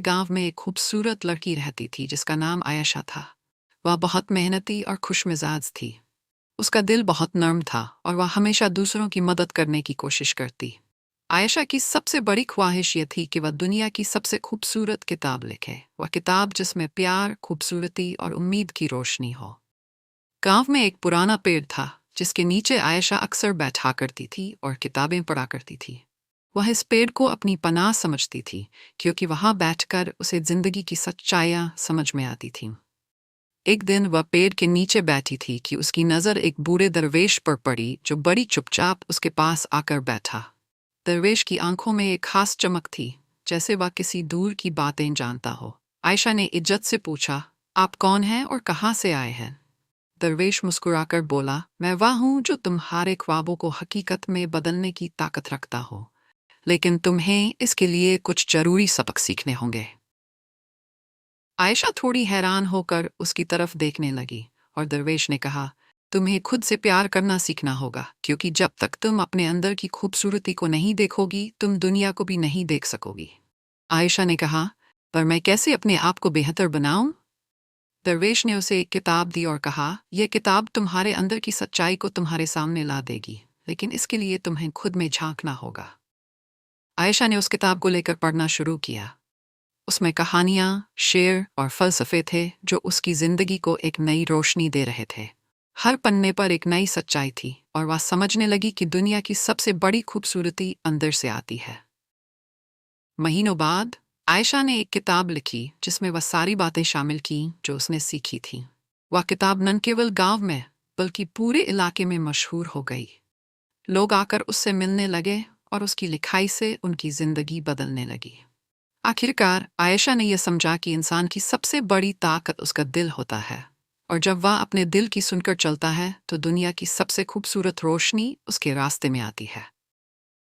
गांव में एक खूबसूरत लड़की रहती थी जिसका नाम आयशा था। वह बहुत मेहनती और खुशमिजाज थी। उसका दिल बहुत नर्म था और वह हमेशा दूसरों की मदद करने की कोशिश करती। आयशा की सबसे बड़ी ख्वाहिश ये थी कि वह दुनिया की सबसे खूबसूरत किताब लिखे, वह किताब जिसमें प्यार, खूबसूरती और उम्मीद की रोशनी हो। गांव में एक पुराना पेड़ था जिसके नीचे आयशा अक्सर बैठा करती थी और किताबें पढ़ा करती थी। वह इस पेड़ को अपनी पनाह समझती थी क्योंकि वहां बैठकर उसे जिंदगी की सच्चाइयां समझ में आती थीं। एक दिन वह पेड़ के नीचे बैठी थी कि उसकी नज़र एक बूढ़े दरवेश पर पड़ी जो बड़ी चुपचाप उसके पास आकर बैठा। दरवेश की आंखों में एक खास चमक थी, जैसे वह किसी दूर की बातें जानता हो। आयशा ने इज्जत से पूछा, आप कौन हैं और कहाँ से आए हैं? दरवेश मुस्कुराकर बोला, मैं वह हूँ जो तुम्हारे ख्वाबों को हकीकत में बदलने की ताकत रखता हो, लेकिन तुम्हें इसके लिए कुछ जरूरी सबक सीखने होंगे। आयशा थोड़ी हैरान होकर उसकी तरफ देखने लगी और दरवेश ने कहा, तुम्हें खुद से प्यार करना सीखना होगा, क्योंकि जब तक तुम अपने अंदर की खूबसूरती को नहीं देखोगी तुम दुनिया को भी नहीं देख सकोगी। आयशा ने कहा, पर मैं कैसे अपने आप को बेहतर बनाऊं? दरवेश ने उसे एक किताब दी और कहा, यह किताब तुम्हारे अंदर की सच्चाई को तुम्हारे सामने ला देगी, लेकिन इसके लिए तुम्हें खुद में झांकना होगा। आयशा ने उस किताब को लेकर पढ़ना शुरू किया। उसमें कहानियाँ, शेर और फ़लसफ़े थे जो उसकी ज़िंदगी को एक नई रोशनी दे रहे थे। हर पन्ने पर एक नई सच्चाई थी और वह समझने लगी कि दुनिया की सबसे बड़ी खूबसूरती अंदर से आती है। महीनों बाद आयशा ने एक किताब लिखी जिसमें वह सारी बातें शामिल की जो उसने सीखी थीं। वह किताब न केवल गांव में बल्कि पूरे इलाके में मशहूर हो गई। लोग आकर उससे मिलने लगे और उसकी लिखाई से उनकी ज़िंदगी बदलने लगी। आखिरकार आयशा ने यह समझा कि इंसान की सबसे बड़ी ताकत उसका दिल होता है, और जब वह अपने दिल की सुनकर चलता है तो दुनिया की सबसे खूबसूरत रोशनी उसके रास्ते में आती है।